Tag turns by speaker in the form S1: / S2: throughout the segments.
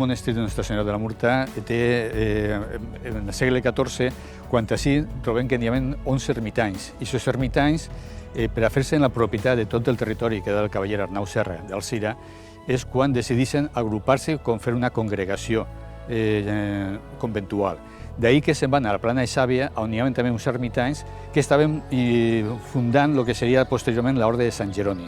S1: monestir de Nostra Senyora de la Murta té, en el segle XIV, quan així trobem que n'hi ha 11 ermitanys, i aquests ermitanys, per a fer-se en la propietat de tot el territori que era del cavaller Arnau Serra d'Alzira, és quan decideixen agrupar-se com fer una congregació conventual. D'ahir que se'n van a la Plana de Sàvia, on hi havia també uns ermitanys que estaven fundant el que seria posteriorment l'Orde de Sant Jeroni.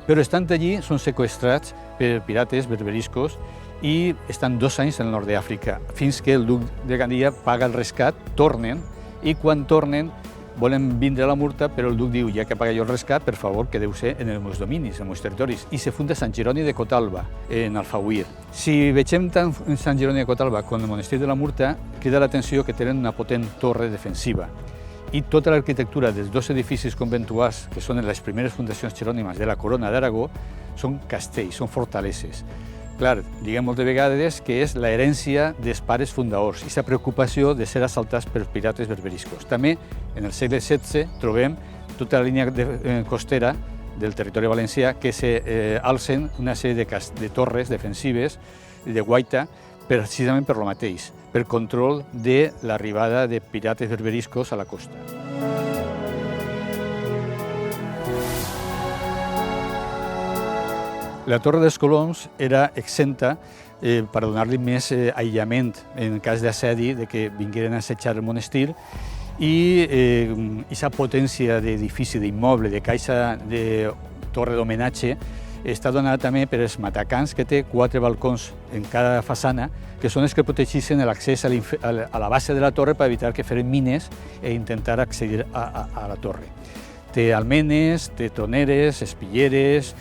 S1: Però estant allí són seqüestrats per pirates berberiscos i estan 2 anys en el nord d'Àfrica, fins que el duc de Gandia paga el rescat, tornen, i quan tornen volen vindre a la Murta, però el duc diu, ja que paga jo el rescat, per favor, quedeu-se en els meus dominis, en els meus territoris. I se funda Sant Jeroni de Cotalba, en Alfauir. Si vegem tant Sant Jeroni de Cotalba com el monestir de la Murta, crida l'atenció que tenen una potent torre defensiva. I tota l'arquitectura dels 2 edificis conventuals, que són les primeres fundacions jerònimes de la Corona d'Aragó, són castells, són fortaleses. Clar, diguem moltes vegades que és l'herència dels pares fundadors i aquesta preocupació de ser assaltats per pirates berberiscos. També, en el segle XVI, trobem tota la línia costera del territori valencià que s'alcen una sèrie de torres defensives de guaita precisament per lo mateix, per control de l'arribada de pirates berberiscos a la costa. La Torre dels Coloms era exenta per donar-li més aïllament en cas d'assedi, que vingueren a assetjar el monestir, i aquesta potència d'edifici, d'immoble, de caixa de torre d'homenatge, està donada també per els matacans, que té 4 balcons en cada façana, que són els que protegeixen l'accés a la base de la torre per evitar que feren mines i intentar accedir a la torre. Té almenes, té troneres, espilleres.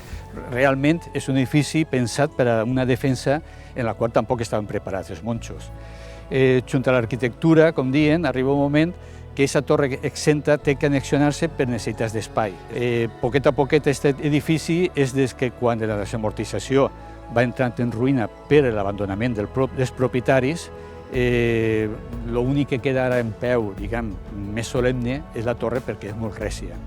S1: Realment és un edifici pensat per a una defensa en la qual tampoc estaven preparats els monjos. Junt a l'arquitectura, com diuen, arriba un moment que aquesta torre exenta té que annexionar-se per necessitats d'espai. Poquet a poquet aquest edifici és des que quan la desamortització va entrant en ruïna per l'abandonament dels propietaris, l'únic que queda ara en peu, diguem, més solemne, és la torre perquè és molt rècia.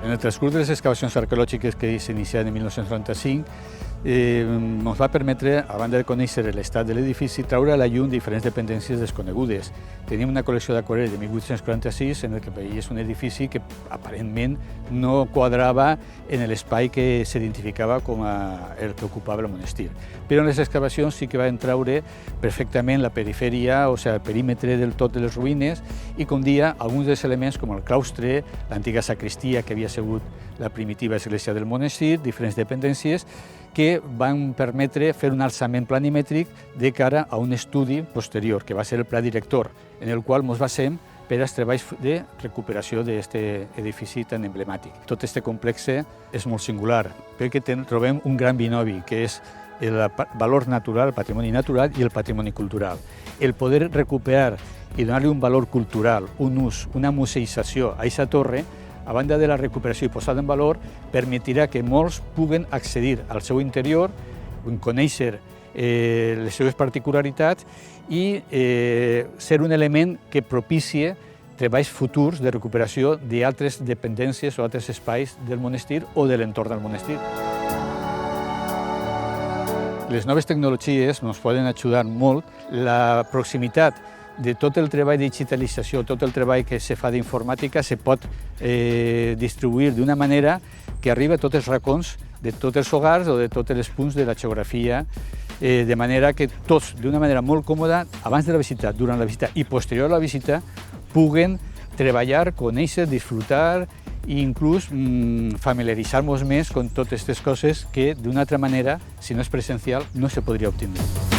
S1: En el transcurs de les excavacions arqueològiques que s'iniciaren en 1995, ens va permetre, a banda de conèixer l'estat de l'edifici, treure a la llum diferents dependències desconegudes. Tenim una col·lecció d'aquarel·les de 1846 en què veies un edifici que aparentment no quadrava en l'espai que s'identificava com el que ocupava el monestir. Però en les excavacions sí que van treure perfectament la perifèria, o sigui, el perímetre del tot de les ruïnes, i com dia alguns dels elements com el claustre, l'antiga sacristia que havia sigut la primitiva església del monestir, diferents dependències, que van permetre fer un alçament planimètric de cara a un estudi posterior, que va ser el pla director, en el qual ens basem per als treballs de recuperació d'aquest edifici tan emblemàtic. Tot aquest complex és molt singular, perquè trobem un gran binomi, que és el valor natural, el patrimoni natural i el patrimoni cultural. El poder recuperar i donar-li un valor cultural, un ús, una museïtzació a aquesta torre, a banda de la recuperació i posada en valor, permetirà que molts puguen accedir al seu interior, conèixer les seves particularitats i ser un element que propicie treballs futurs de recuperació d'altres dependències o altres espais del monestir o de l'entorn del monestir. Les noves tecnologies ens poden ajudar molt. La proximitat de tot el treball de digitalització, tot el treball que se fa d'informàtica, se pot distribuir d'una manera que arriba a tots els racons de tots els hogars o de tots els punts de la geografia, de manera que tots, d'una manera molt còmoda, abans de la visita, durant la visita i posterior a la visita, puguen treballar, conèixer, disfrutar i inclús familiaritzar-nos més amb totes aquestes coses que d'una altra manera, si no és presencial, no se podria obtenir.